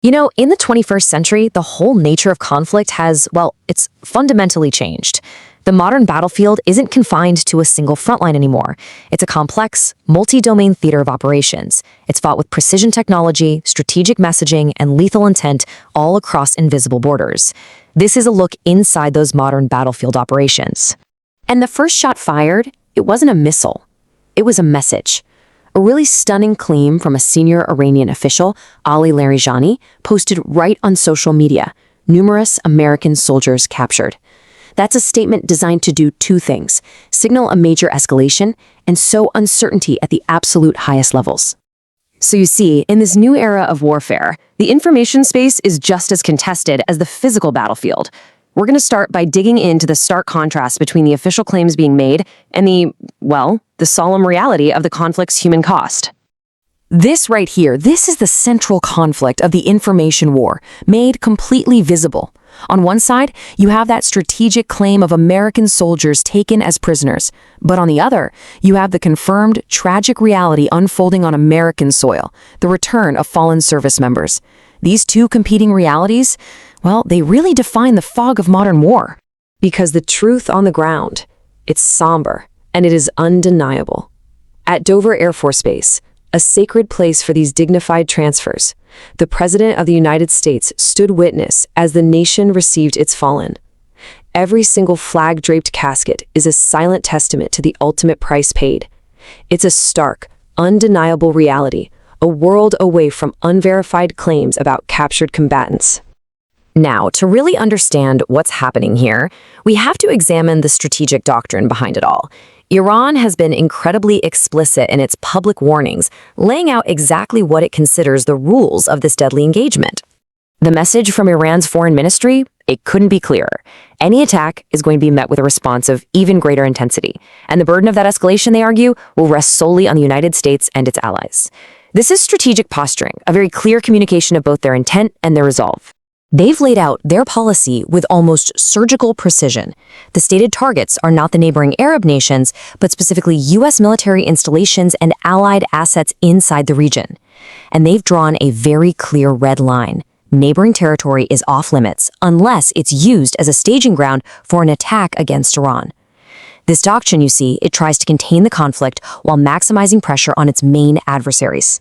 In the 21st century, the whole nature of conflict has, well, it's fundamentally changed. The modern battlefield isn't confined to a single frontline anymore. It's a complex, multi-domain theater of operations. It's fought with precision technology, strategic messaging, and lethal intent all across invisible borders. This is a look inside those modern battlefield operations. And the first shot fired, it wasn't a missile. It was a message. A really stunning claim from a senior Iranian official, Ali Larijani, posted right on social media. Numerous American soldiers captured. That's a statement designed to do two things: signal a major escalation and sow uncertainty at the absolute highest levels. So you see, in this new era of warfare, the information space is just as contested as the physical battlefield. We're going to start by digging into the stark contrast between the official claims being made and the solemn reality of the conflict's human cost. This right here, this is the central conflict of the information war, made completely visible. On one side, you have that strategic claim of American soldiers taken as prisoners. But on the other, you have the confirmed tragic reality unfolding on American soil, the return of fallen service members. These two competing realities, well, they really define the fog of modern war. Because the truth on the ground, it's somber, and it is undeniable. At Dover Air Force Base, a sacred place for these dignified transfers, the President of the United States stood witness as the nation received its fallen. Every single flag-draped casket is a silent testament to the ultimate price paid. It's a stark, undeniable reality, a world away from unverified claims about captured combatants. Now, to really understand what's happening here, we have to examine the strategic doctrine behind it all. Iran has been incredibly explicit in its public warnings, laying out exactly what it considers the rules of this deadly engagement. The message from Iran's foreign ministry, it couldn't be clearer. Any attack is going to be met with a response of even greater intensity, and the burden of that escalation, they argue, will rest solely on the United States and its allies. This is strategic posturing, a very clear communication of both their intent and their resolve. They've laid out their policy with almost surgical precision. The stated targets are not the neighboring Arab nations, but specifically U.S. military installations and allied assets inside the region. And they've drawn a very clear red line. Neighboring territory is off limits unless it's used as a staging ground for an attack against Iran. This doctrine, you see, it tries to contain the conflict while maximizing pressure on its main adversaries.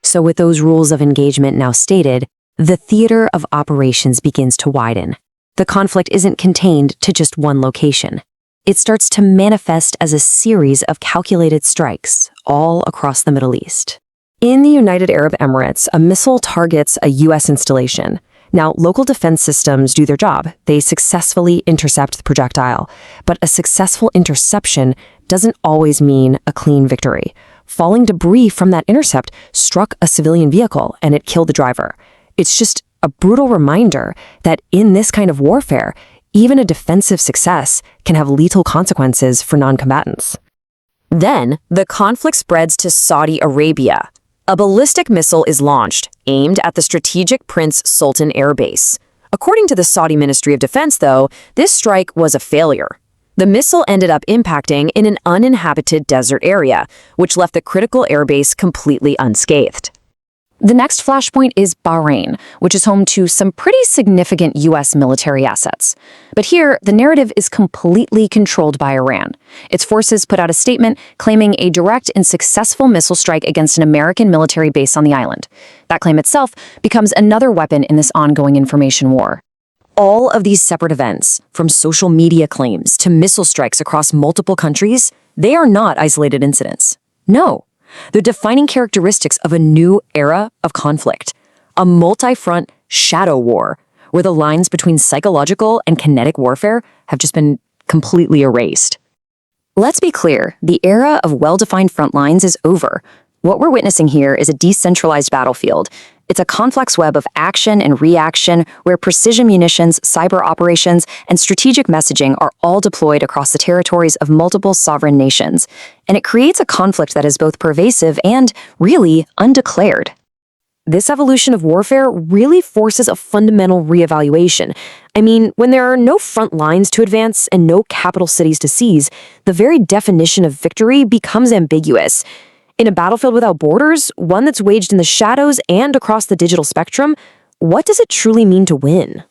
So with those rules of engagement now stated, the theater of operations begins to widen. The conflict isn't contained to just one location. It starts to manifest as a series of calculated strikes all across the Middle East. In the United Arab Emirates, a missile targets a U.S. installation. Now, local defense systems do their job. They successfully intercept the projectile. But a successful interception doesn't always mean a clean victory. Falling debris from that intercept struck a civilian vehicle and it killed the driver. It's just a brutal reminder that in this kind of warfare, even a defensive success can have lethal consequences for non-combatants. Then, the conflict spreads to Saudi Arabia. A ballistic missile is launched, aimed at the strategic Prince Sultan Air Base. According to the Saudi Ministry of Defense, though, this strike was a failure. The missile ended up impacting in an uninhabited desert area, which left the critical airbase completely unscathed. The next flashpoint is Bahrain, which is home to some pretty significant U.S. military assets. But here, the narrative is completely controlled by Iran. Its forces put out a statement claiming a direct and successful missile strike against an American military base on the island. That claim itself becomes another weapon in this ongoing information war. All of these separate events, from social media claims to missile strikes across multiple countries, they are not isolated incidents. No. They're defining characteristics of a new era of conflict, a multi-front shadow war, where the lines between psychological and kinetic warfare have just been completely erased. Let's be clear, the era of well-defined front lines is over. What we're witnessing here is a decentralized battlefield. It's a complex web of action and reaction where precision munitions, cyber operations, and strategic messaging are all deployed across the territories of multiple sovereign nations. And it creates a conflict that is both pervasive and, really, undeclared. This evolution of warfare really forces a fundamental reevaluation. I mean, when there are no front lines to advance and no capital cities to seize, the very definition of victory becomes ambiguous. In a battlefield without borders, one that's waged in the shadows and across the digital spectrum, what does it truly mean to win?